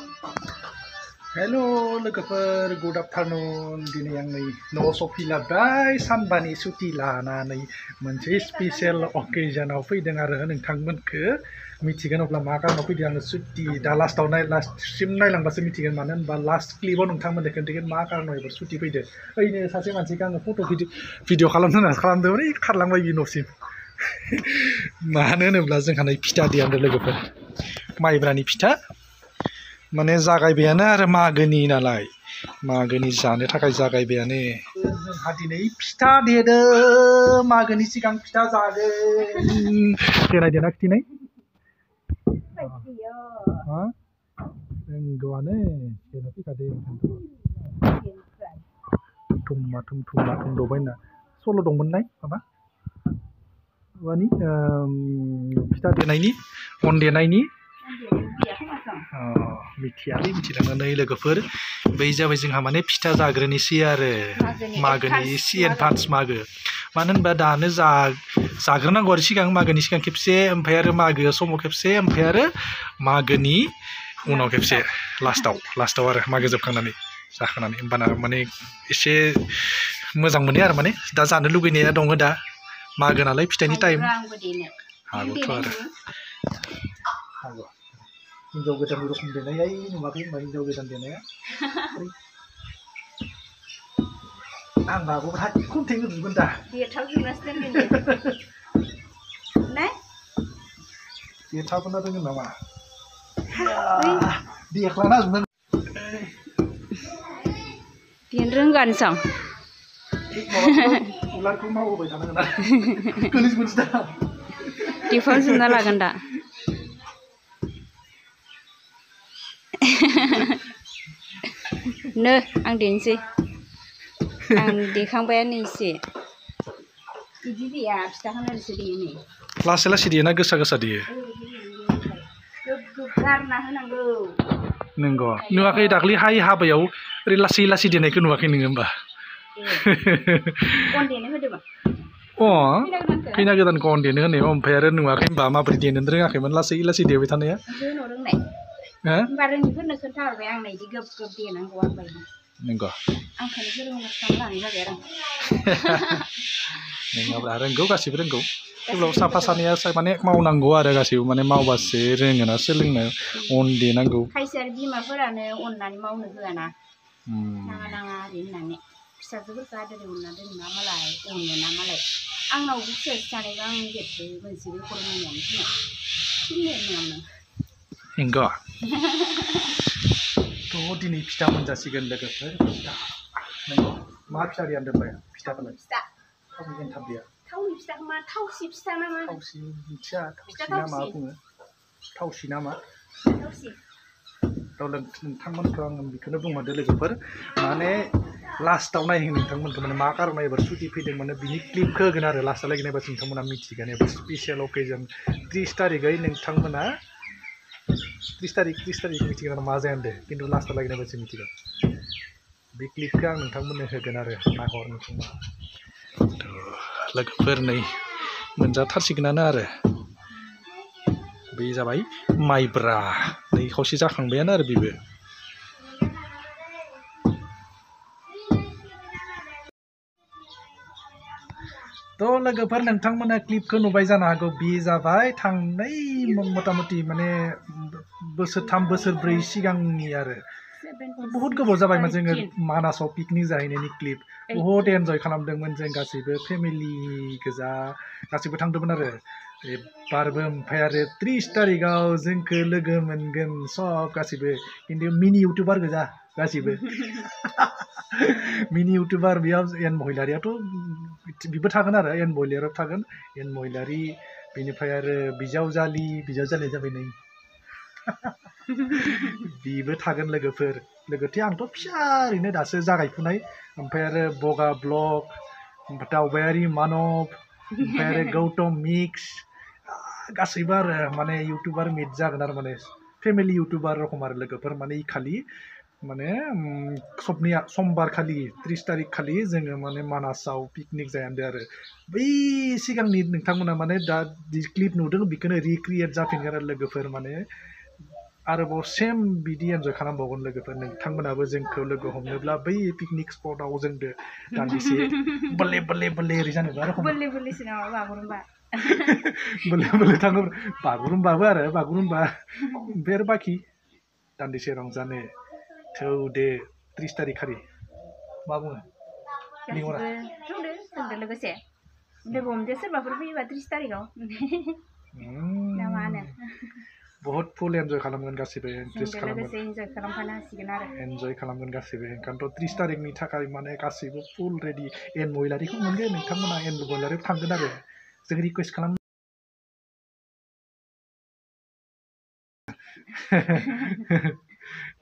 Hello लोगोफोर good afternoon दिनै आं नै न'आव सफैलायबाय सानबानि सुटि लानानै मोनसे स्पेशल अकेजनाव फैदों आरो नोंथांमोनखौ मिथिगोन अब्ला मा कारनाव फैदों आङो सुटि दा लास्टसिम नायलांबासो मिथिगोन मानो होनबा लास्ट क्लिपाव नोंथांमोननो खोन्थागोन मा कारनाव एबार सुटि फैदों ओइनो सासे मानसिखौ आङो फट' भिडिअ खालामनो होनना खालामदोंमोन ओइ खारलांबाय बि न'सिम मानो होनोब्ला जोंहा नै फिथा देहांदों लोगोफोर माइब्रानि फिथा माने जागायबायानो आरो मागोनि नालाय मागोनि जानो थाखाय जागायबायानो जोंहा दिनै फिथा देदों मागोनि सिगां फिथा जागोन देनाय खिथिनाय रोंगौआनो देना फैखादो थुम दबाय होनना सल' दंमोनलाय माबा माबानि फिथा देनायनि अन देनायनि मिथियालै मिथिलाङो नै लोगोफोर बै जाबाय जोंहा माने फिथा जाग्रोनोसै आरो मागोनि एसे एडभान्स मागो मानो होनबा दानो जाग्रोनांगौ आरो सिगां मागोनि सिगां खेबसे ओमफ्राय आरो मागो समाव खेबसे ओमफ्राय आरो मागोनि उनाव खेबसे लास्टाव आरो मागो जोबखांनानै जाखांनानै होमबाना माने एसे मोजां मोनो आरो माने दा जानो लुगैनाया दङ दा मागो नालाय फिथाइनि टाइम हागौथ' आरो हागौ हिन्जाव गोदाननि रखम देनाय नुवाखै होनबा हिन्जाव गोदान देनाया आं हागौब्ला खन्थें होजोबगोन दा देथाबना रोङो नामा देख्लाना होजोबनांगौ देनो रोंगानो सां उलारखौ मावहोबाय थानांगोन आरो गोलैजोबगोनसो दा देफाजोबना लागोन दा नो आं देनोसै आं देखांबायानो एसे बिदि देया फिथाखौनोसो देयो नै लासै लासै देयो ना गोसा देयो गारना होनांगौ नंगौ नुवाखै दाख्लै हाबायाव ओरै लासै देनायखौ नुवाखै नोङो होमबा अन देनो होदोंमोन खैना गोदानखौ अन देनो होनायाव ओमफ्राय आरो नुवाखै होनबा माबोरै देनो रोङाखैमोन लासै देबाय थानाया रोंनाय होनबा रोङिफोरनो खोन्थाहरबाय आंनो बिदि गोब देनांगौ आंबाय नंगौ आंखौनो फोरोंनो लानाय जाबाय आरो नङाब्ला रोंगौ गासिबो रोंगौ थेवब्लाबो साफा सानैया माने मावनांगौ आरो गासिबो माने मावबासो रोङोना सोलोंनो अन देनांगौ खायसे आरो बिमाफोरानो अननानै मावनो होआना नाङा ओरै होननानै फिसाजोफोरखौ आदोरै अनना दोनो ना मालाय अनो ना मालाय आंनावबो फिसाजो थानायबा आं जेबो मोनसेबो खर' नायनानै थिननो नंगौ थ' दिनै फिथा मोनजासिगोन लोगोफोर फिथा नंगौ मा फिथा देना दोनबाय फिथाखौलाय थावनि एन्थाब देया थावनि फिथाखौ मा थावसि फिथा ना मा थावसि मिथिया थावसि ना मा बुङो थावसि ना मा नोंथांमोनखौ आं बेखौनो बुंहरदो लोगोफोर माने लास्टाव नायहैनो नोंथांमोनखौ माने मा कारनाव एबार सुटि फैदों माने बिनि क्लिपखौ होगोन आरो लास्टआव लागै नायबासो नोंथांमोना मिथिगोन एबा स्पेसियेल अकेजन 30 तारिखै नोंथांमोना 30 तारिख मिथिगोन मा जाया होनदों खिन्थु लास्टआव लागै नायबासो मिथिगोन बे क्लिपखौ आं नोंथांमोननो होगोन आरो नाहर नोंथांमोना लोगोफोर नै मोनजाथारसिगोनानो आरो बे जाबाय माइब्रा नै खावसे जाखांबायानो आरो बेबो थ' लोगोफोर नोंथांमोना क्लिपखौ नुबाय जानो हागौ बे जाबाय थांनाय मथा मथि माने बोसोरथाम बोसोरब्रै सिगांनि आरो बहुत गोबाव जाबायमोन जोङो मानासाव पिकनिक जाहैनायनि क्लिप बहुत एन्जय खालामदोंमोन जों गासैबो फेमिलि गोजा गासैबो थांदोंमोन आरो एबारबो ओमफ्राय आरो 30 तारिखआव जोंखौ लोगो मोनगोन सब गासैबो खिन्थु मिनि इउटुबार गोजा गासैबो मिनि इउटुबार बेयाव एन महिलारियाथ' बिबो थागोन आरो एन महिलारियाव थागोन एन महिलारि बेनिफ्राय आरो बिजावजालिया जाबाय नै बिबो थागोन लोगोथे आंथ' फिसा ओरैनो दासो जागायफुनाय ओमफ्राय आरो बगा ब्लग दावबायारि मानब ओमफ्राय आरो गौतम मिक्स गासैबो आरो माने इउटुबार मिट जागोन आरो माने फेमिलि इउटुबार रखम आरो लोगोफोर माने खालि माने समबार खालि 30 तारिख खालि जोङो माने मानासाव पिकनिक जायान्दों आरो बै सिगांनि नोंथांमोना माने दा क्लिप नुदों बेखौनो रिक्रिएट जाफिनगोन आरो लोगोफोर माने आरोबाव सेम बिदि एन्जय खालामबावगोन लोगोफोर नोंथांमोनाबो जोंखौ लोगो हमनोब्ला बै पिकनिक स्पटआव जोंदो दान्दिसे बोले बोले बोले ओरै जानोबा रखम बोले बोलेसो नामा बागुरुम्बा बोले बोले थाङो बागुरुम्बाबो आरो बागुरुम्बा बेर बाखि दान्दिसे रंजानो थौ दे 30 तारिख खालि मा बुङो लिंहरा गासिबो थांदो जोंदो लोगोसे लोगो हमदो सोरबाफोर फैयोबा 30 तारिखआव ना मा होनो बहुत फुल एन्जय खालामगोन गासिबो इन्ट्रेस्ट जोंदो खालामगोन लोगोसे एन्जय खालामफानो हासिगोन आरो एन्जय खालामगोन गासिबो ओंखायनोथ' 30 तारिखनि थाखाय माने गासिबो फुल रेडि एन मइलारिखौ मोनगोन नोंथांमोना एन मइलारियाव थांगोन आरो जों रिकुवेस्ट खालाम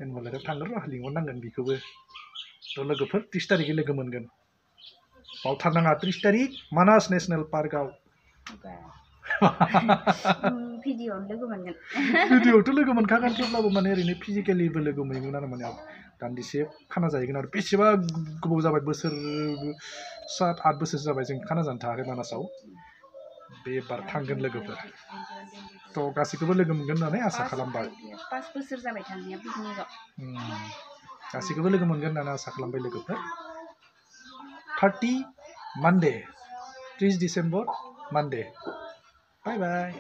एन मइलारियाव थांगोन र' लिंहरनांगोन बिखौबो थ' लोगोफोर 30 तारिखै लोगो मोनगोन बावथारनाङा 30 तारिख मानास नेसनेल पार्कआव भिडिअ'आवनो लोगो मोनगोन भिडिअ'आवथ' लोगो मोनखागोन थेवब्लाबो माने ओरैनो फिजिकेलिबो लोगो मोनगोन आरो माने दान्दिसे खाना जाहैगोन आरो बेसेबा गोबाव जाबाय बोसोर 7-8 बोसोरसो जाबाय जों खाना जानो थाङाखै मानासाव बे बार थांगोन लोगोफोर थ' गासैखौबो लोगो मोनगोन होननानै आसा खालामबाय 5 बोसोर जाबाय थांनाया पिकनिकआव गासैखौबो लोगो मोनगोन होननानै आसा खालामबाय लोगोफोर 30 मानडे 30 डिसेम्बर मानडे बाय बाय